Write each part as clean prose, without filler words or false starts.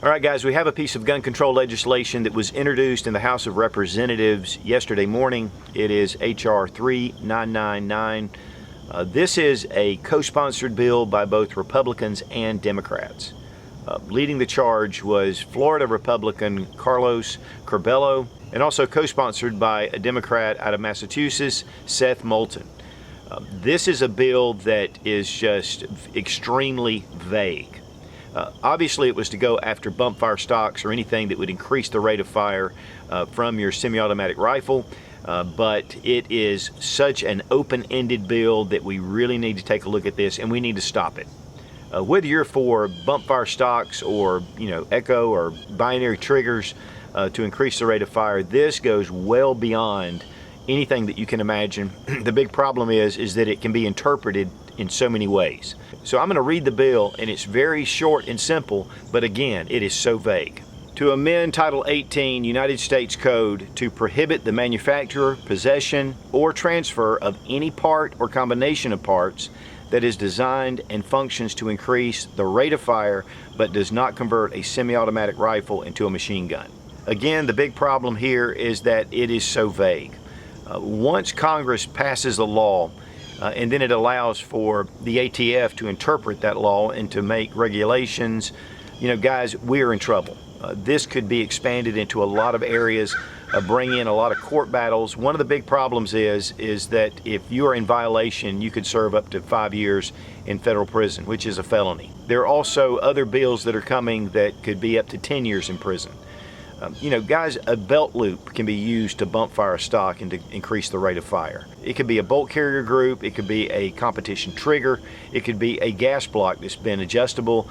All right, guys, we have a piece of gun control legislation that was introduced in the House of Representatives yesterday morning. It is H.R. 3999. This is a co-sponsored bill by both Republicans and Democrats. Leading the charge was Florida Republican Carlos Curbelo, and also co-sponsored by a Democrat out of Massachusetts, Seth Moulton. This is a bill that is just extremely vague. Obviously, it was to go after bump fire stocks or anything that would increase the rate of fire from your semi-automatic rifle, but it is such an open-ended bill that we really need to take a look at this, and we need to stop it. Whether you're for bump fire stocks or echo or binary triggers to increase the rate of fire, this goes well beyond anything that you can imagine. The big problem is that it can be interpreted in so many ways. So I'm going to read the bill, and it's very short and simple, but again, it is so vague. To amend Title 18 United States Code to prohibit the manufacture, possession, or transfer of any part or combination of parts that is designed and functions to increase the rate of fire but does not convert a semi-automatic rifle into a machine gun. Again, the big problem here is that it is so vague. Once Congress passes a law, and then it allows for the ATF to interpret that law and to make regulations, guys, we're in trouble. This could be expanded into a lot of areas, bring in a lot of court battles. One of the big problems is that if you are in violation, you could serve up to 5 years in federal prison, which is a felony. There are also other bills that are coming that could be up to 10 years in prison. Guys, a belt loop can be used to bump fire a stock and to increase the rate of fire. It could be a bolt carrier group, it could be a competition trigger, it could be a gas block that's been adjustable.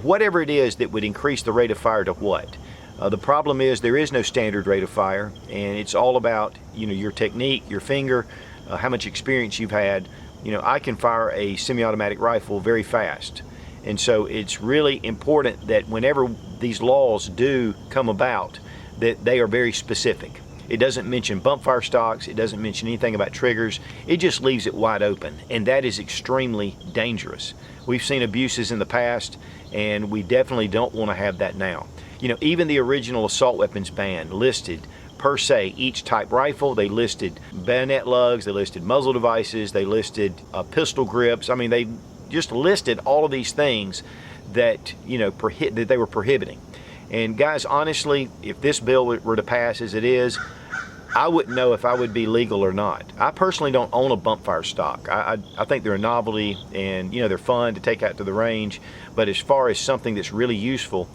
Whatever it is that would increase the rate of fire to what? The problem is there is no standard rate of fire, and it's all about your technique, your finger, how much experience you've had. I can fire a semi-automatic rifle very fast. And so it's really important that whenever these laws do come about, that they are very specific. It doesn't mention bump fire stocks, it doesn't mention anything about triggers, it just leaves it wide open, and that is extremely dangerous. We've seen abuses in the past, and we definitely don't want to have that now. Even the original assault weapons ban listed per se each type rifle. They listed bayonet lugs, they listed muzzle devices, they listed pistol grips. They just listed all of these things that that they were prohibiting. And guys, honestly, if this bill were to pass as it is, I wouldn't know if I would be legal or not. I personally don't own a bump fire stock. I think they're a novelty, and they're fun to take out to the range, but as far as something that's really useful,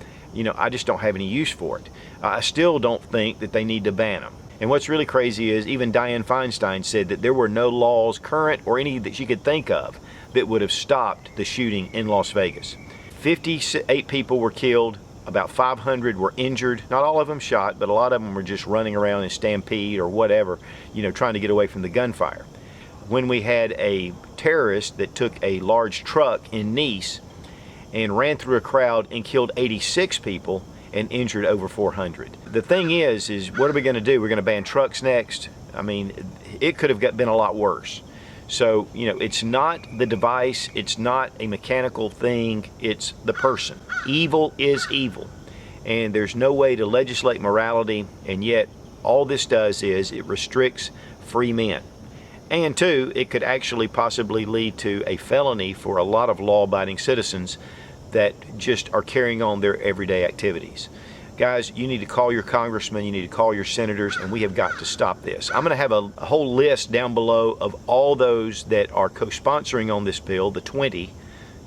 I just don't have any use for it. I still don't think that they need to ban them. And what's really crazy is even Dianne Feinstein said that there were no laws, current or any that she could think of, that would have stopped the shooting in Las Vegas. 58 people were killed, about 500 were injured. Not all of them shot, but a lot of them were just running around in stampede or whatever, trying to get away from the gunfire. When we had a terrorist that took a large truck in Nice and ran through a crowd and killed 86 people and injured over 400. The thing is what are we going to do? We're going to ban trucks next? It could have been a lot worse. So, it's not the device, it's not a mechanical thing, it's the person. Evil is evil, and there's no way to legislate morality, and yet all this does is it restricts free men. And two, it could actually possibly lead to a felony for a lot of law-abiding citizens that just are carrying on their everyday activities. Guys, you need to call your congressman, you need to call your senators, and we have got to stop this. I'm going to have a whole list down below of all those that are co-sponsoring on this bill, the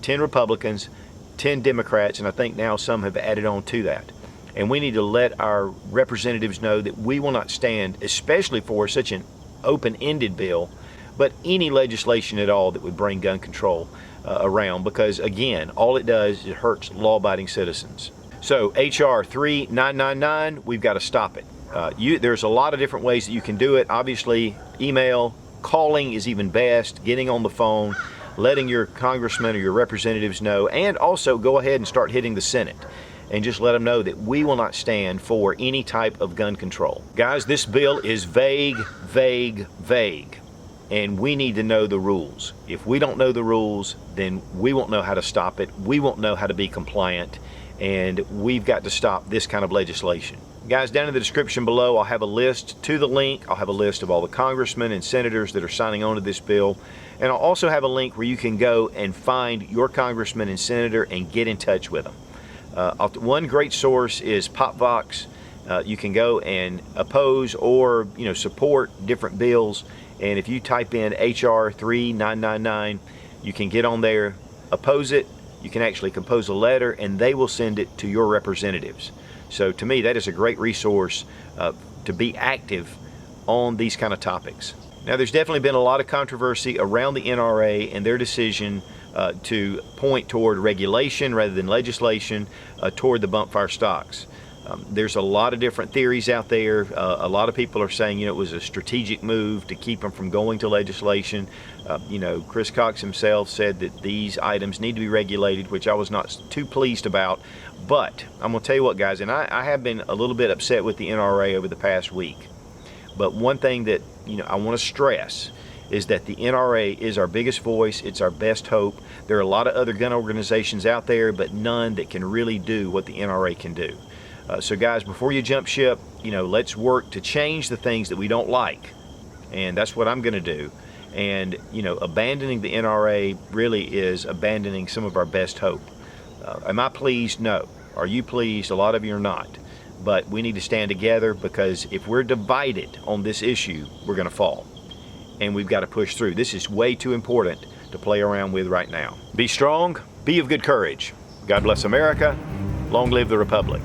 10 Republicans, 10 Democrats, and I think now some have added on to that. And we need to let our representatives know that we will not stand, especially for such an open-ended bill, but any legislation at all that would bring gun control around, because again, all it does is it hurts law-abiding citizens. So H.R. 3999, we've got to stop it. There's a lot of different ways that you can do it. Obviously, email, calling is even best, getting on the phone, letting your congressman or your representatives know, and also go ahead and start hitting the Senate and just let them know that we will not stand for any type of gun control. Guys, this bill is vague, vague, vague, and we need to know the rules. If we don't know the rules, then we won't know how to stop it. We won't know how to be compliant. and we've got to stop this kind of legislation. Guys, down in the description below, I'll have a list to the link. I'll have a list of all the congressmen and senators that are signing on to this bill. And I'll also have a link where you can go and find your congressman and senator and get in touch with them. One great source is PopVox. You can go and oppose or support different bills. And if you type in HR 3999, you can get on there, oppose it. You can actually compose a letter, and they will send it to your representatives. So to me, that is a great resource to be active on these kind of topics. Now, there's definitely been a lot of controversy around the NRA and their decision to point toward regulation rather than legislation toward the bump fire stocks. There's a lot of different theories out there. A lot of people are saying, it was a strategic move to keep them from going to legislation. Chris Cox himself said that these items need to be regulated, which I was not too pleased about. But I'm going to tell you what, guys, and I have been a little bit upset with the NRA over the past week. But one thing that I want to stress is that the NRA is our biggest voice. It's our best hope. There are a lot of other gun organizations out there, but none that can really do what the NRA can do. So guys, before you jump ship, let's work to change the things that we don't like. And that's what I'm going to do. And, abandoning the NRA really is abandoning some of our best hope. Am I pleased? No. Are you pleased? A lot of you are not. But we need to stand together, because if we're divided on this issue, we're going to fall. And we've got to push through. This is way too important to play around with right now. Be strong. Be of good courage. God bless America. Long live the Republic.